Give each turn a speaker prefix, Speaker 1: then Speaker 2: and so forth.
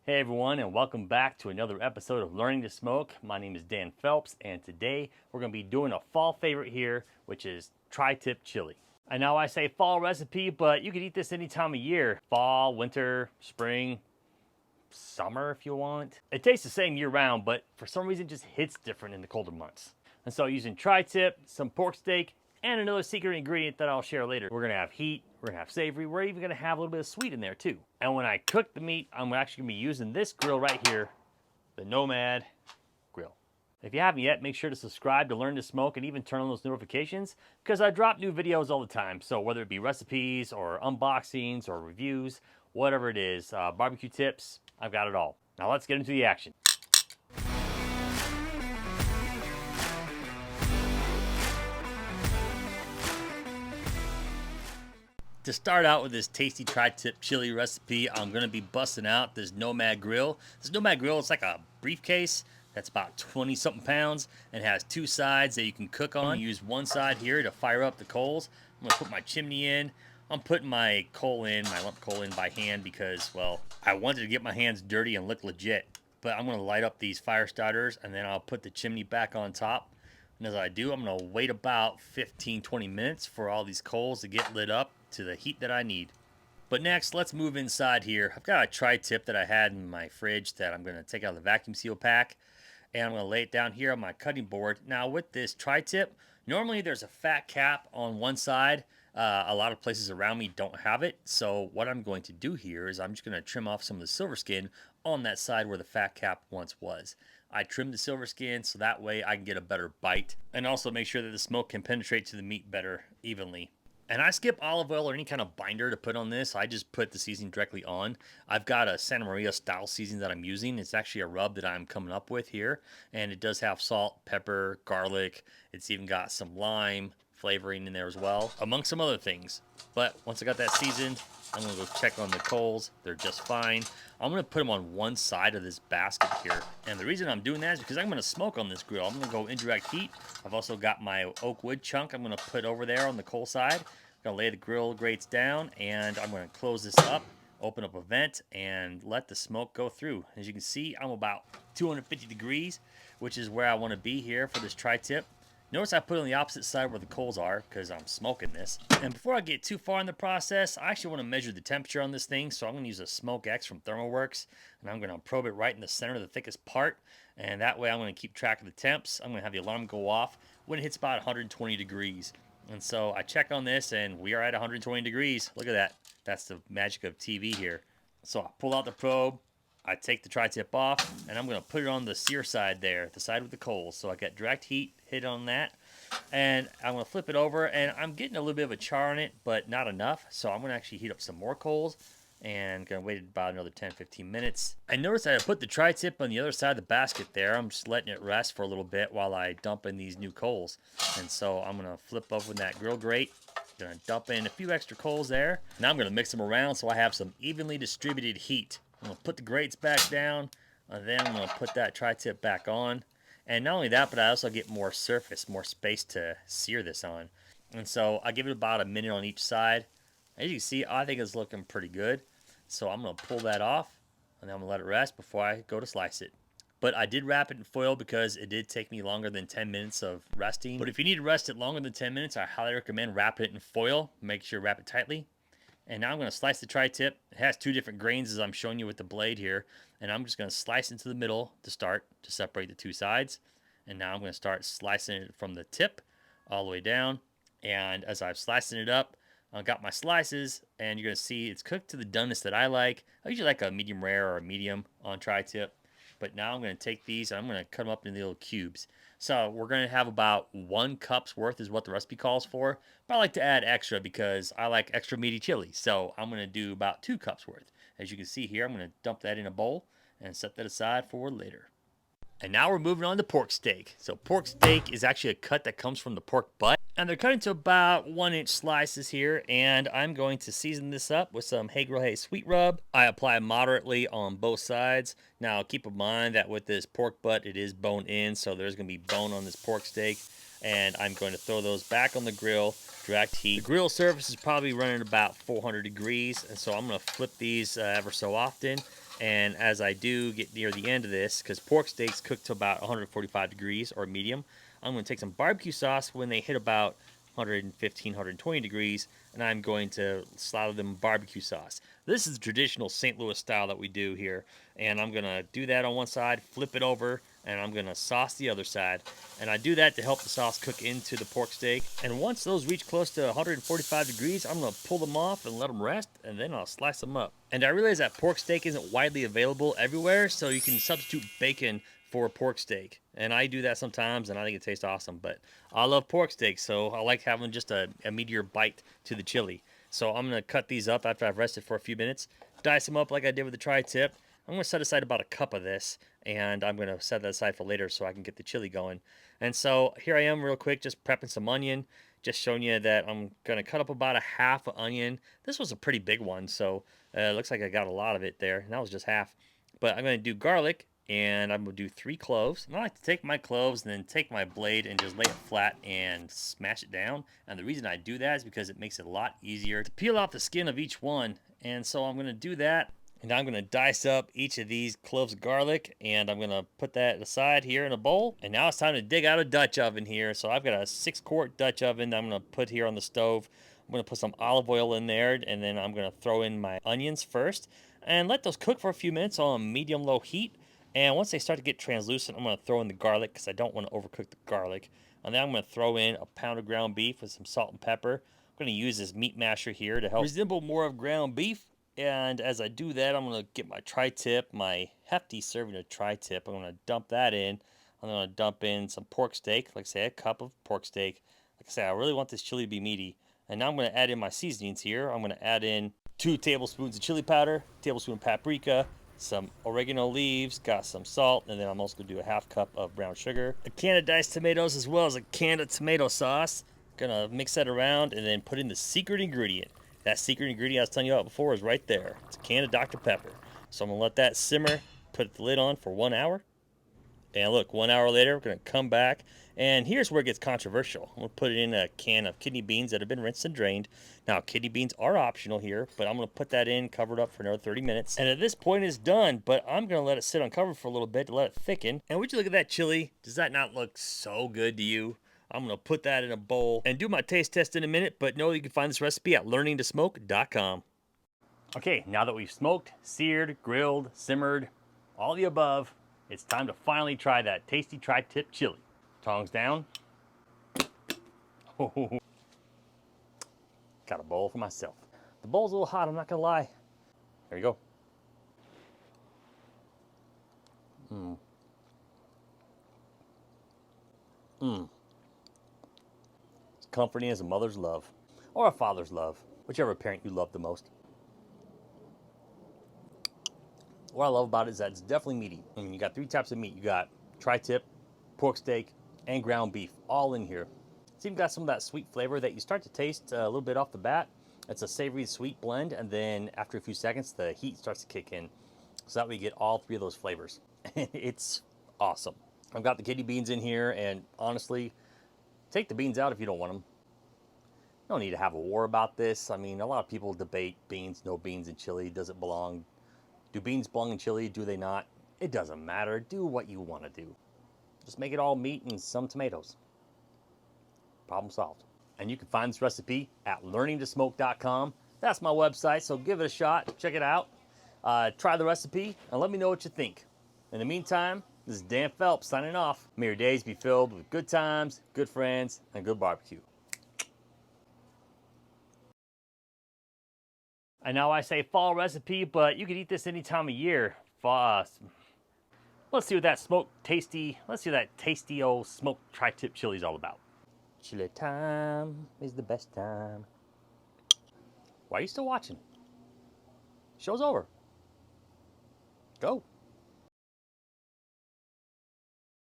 Speaker 1: Hey everyone, and welcome back to another episode of Learning to Smoke. My name is Dan Phelps, and today we're going to be doing a fall favorite here, which is tri-tip chili. I know I say fall recipe, but you can eat this any time of year. Fall, winter, spring, summer if you want. It tastes the same year round, but for some reason it just hits different in the colder months. And so using tri-tip, some pork steak, and another secret ingredient that I'll share later. We're gonna have heat, we're gonna have savory, we're even gonna have a little bit of sweet in there too. And when I cook the meat, I'm actually gonna be using this grill right here, the Nomad grill. If you haven't yet, make sure to subscribe to Learn to Smoke and even turn on those notifications because I drop new videos all the time. So whether it be recipes or unboxings or reviews, whatever it is, barbecue tips, I've got it all. Now let's get into the action. To start out with this tasty tri-tip chili recipe, I'm going to be busting out this Nomad grill. This Nomad grill is like a briefcase that's about 20-something pounds and has two sides that you can cook on. Use one side here to fire up the coals. I'm going to put my chimney in. I'm putting my coal in, my lump coal in by hand because, well, I wanted to get my hands dirty and look legit. But I'm going to light up these fire starters and then I'll put the chimney back on top. And as I do, I'm going to wait about 15-20 minutes for all these coals to get lit up to the heat that I need. But next, let's move inside here. I've got a tri-tip that I had in my fridge that I'm going to take out of the vacuum seal pack. And I'm going to lay it down here on my cutting board. Now with this tri-tip, normally there's a fat cap on one side. A lot of places around me don't have it. So what I'm going to do here is I'm just going to trim off some of the silver skin on that side where the fat cap once was. I trimmed the silver skin so that way I can get a better bite and also make sure that the smoke can penetrate to the meat better evenly. And I skip olive oil or any kind of binder to put on this. I just put the seasoning directly on. I've got a Santa Maria style seasoning that I'm using. It's actually a rub that I'm coming up with here. And it does have salt, pepper, garlic. It's even got some lime flavoring in there as well, among some other things. But once I got that seasoned, I'm going to go check on the coals. They're just fine. I'm going to put them on one side of this basket here. And the reason I'm doing that is because I'm going to smoke on this grill. I'm going to go indirect heat. I've also got my oak wood chunk I'm going to put over there on the coal side. I'm going to lay the grill grates down and I'm going to close this up, open up a vent, and let the smoke go through. As you can see, I'm about 250 degrees, which is where I want to be here for this tri-tip. Notice I put it on the opposite side where the coals are because I'm smoking this. And before I get too far in the process, I actually want to measure the temperature on this thing. So I'm going to use a Smoke X from ThermoWorks. And I'm going to probe it right in the center of the thickest part. And that way I'm going to keep track of the temps. I'm going to have the alarm go off when it hits about 120 degrees. And so I check on this and we are at 120 degrees. Look at that. That's the magic of TV here. So I pull out the probe. I take the tri-tip off, and I'm going to put it on the sear side there, the side with the coals. So I got direct heat hit on that, and I'm going to flip it over, and I'm getting a little bit of a char on it, but not enough. So I'm going to actually heat up some more coals, and going to wait about another 10-15 minutes. I noticed that I put the tri-tip on the other side of the basket there. I'm just letting it rest for a little bit while I dump in these new coals. And so I'm going to flip open that grill grate. Going to dump in a few extra coals there. Now I'm going to mix them around so I have some evenly distributed heat. I'm going to put the grates back down, and then I'm going to put that tri-tip back on. And not only that, but I also get more surface, more space to sear this on. And so I give it about a minute on each side. As you can see, I think it's looking pretty good. So I'm going to pull that off, and then I'm going to let it rest before I go to slice it. But I did wrap it in foil because it did take me longer than 10 minutes of resting. But if you need to rest it longer than 10 minutes, I highly recommend wrapping it in foil. Make sure you wrap it tightly. And now I'm going to slice the tri-tip. It has two different grains as I'm showing you with the blade here. And I'm just going to slice into the middle to start to separate the two sides. And now I'm going to start slicing it from the tip all the way down. And as I'm slicing it up, I've got my slices. And you're going to see it's cooked to the doneness that I like. I usually like a medium rare or a medium on tri-tip. But now I'm going to take these and I'm going to cut them up into little cubes. So we're going to have about 1 cup's worth is what the recipe calls for. But I like to add extra because I like extra meaty chili. So I'm going to do about 2 cups worth. As you can see here, I'm going to dump that in a bowl and set that aside for later. And now we're moving on to pork steak. So pork steak is actually a cut that comes from the pork butt. And they're cut into about 1-inch slices here. And I'm going to season this up with some Hey Girl Hey Sweet Rub. I apply moderately on both sides. Now keep in mind that with this pork butt, it is bone in. So there's going to be bone on this pork steak. And I'm going to throw those back on the grill, direct heat. The grill surface is probably running about 400 degrees. And so I'm going to flip these ever so often. And as I do get near the end of this, because pork steaks cook to about 145 degrees or medium, I'm going to take some barbecue sauce when they hit about 115, 120 degrees, and I'm going to slather them barbecue sauce. This is the traditional St. Louis style that we do here, and I'm going to do that on one side, flip it over, and I'm going to sauce the other side. And I do that to help the sauce cook into the pork steak. And once those reach close to 145 degrees, I'm going to pull them off and let them rest, and then I'll slice them up. And I realize that pork steak isn't widely available everywhere, so you can substitute bacon for a pork steak. And I do that sometimes, and I think it tastes awesome. But I love pork steak, so I like having just a meatier bite to the chili. So I'm going to cut these up after I've rested for a few minutes, dice them up like I did with the tri-tip. I'm going to set aside about a cup of this, and I'm going to set that aside for later so I can get the chili going. And so here I am real quick, just prepping some onion, just showing you that I'm going to cut up about a half an onion. This was a pretty big one, so it looks like I got a lot of it there, and that was just half. But I'm going to do garlic, and I'm going to do 3 cloves. And I like to take my cloves and then take my blade and just lay it flat and smash it down. And the reason I do that is because it makes it a lot easier to peel off the skin of each one. And so I'm going to do that. And I'm going to dice up each of these cloves of garlic, and I'm going to put that aside here in a bowl. And now it's time to dig out a Dutch oven here. So I've got a 6-quart Dutch oven that I'm going to put here on the stove. I'm going to put some olive oil in there, and then I'm going to throw in my onions first and let those cook for a few minutes on medium-low heat. And once they start to get translucent, I'm going to throw in the garlic because I don't want to overcook the garlic. And then I'm going to throw in a pound of ground beef with some salt and pepper. I'm going to use this meat masher here to help resemble more of ground beef. And as I do that, I'm going to get my tri-tip, my hefty serving of tri-tip. I'm going to dump that in. I'm going to dump in some pork steak, like I say, a cup of pork steak. Like I say, I really want this chili to be meaty. And now I'm going to add in my seasonings here. I'm going to add in 2 tablespoons of chili powder, tablespoon of paprika, some oregano leaves, got some salt, and then I'm also going to do a half cup of brown sugar, a can of diced tomatoes, as well as a can of tomato sauce. Gonna mix that around and then put in the secret ingredient. That secret ingredient I was telling you about before is right there. It's a can of Dr. Pepper. So I'm gonna let that simmer, put the lid on for 1 hour. And look, 1 hour later, we're gonna come back. And here's where it gets controversial. I'm gonna put it in a can of kidney beans that have been rinsed and drained. Now, kidney beans are optional here, but I'm gonna put that in, cover it up for another 30 minutes. And at this point, it's done, but I'm gonna let it sit uncovered for a little bit to let it thicken. And would you look at that chili? Does that not look so good to you? I'm going to put that in a bowl and do my taste test in a minute, but know you can find this recipe at learningtosmoke.com. Okay, now that we've smoked, seared, grilled, simmered, all the above, it's time to finally try that tasty tri-tip chili. Tongs down. Got a bowl for myself. The bowl's a little hot, I'm not going to lie. There you go. Comforting as a mother's love or a father's love, whichever parent you love the most. What I love about it is that it's definitely meaty. I mean, you got 3 types of meat. You got tri-tip, pork steak, and ground beef all in here. It's even got some of that sweet flavor that you start to taste a little bit off the bat. It's a savory sweet blend, and then after a few seconds the heat starts to kick in, so that way you get all 3 of those flavors. It's awesome. I've got the kidney beans in here, and honestly, take the beans out if you don't want them. You don't need to have a war about this. I mean, a lot of people debate beans, no beans in chili. Does it belong? Do beans belong in chili? Do they not? It doesn't matter. Do what you want to do. Just make it all meat and some tomatoes. Problem solved. And you can find this recipe at learningtosmoke.com. That's my website, so give it a shot. Check it out. Try the recipe and let me know what you think. In the meantime, this is Dan Phelps signing off. May your days be filled with good times, good friends, and good barbecue. I know I say fall recipe, but you could eat this any time of year. Let's see what that tasty old smoked tri-tip chili is all about. Chili time is the best time. Why are you still watching? Show's over. Go.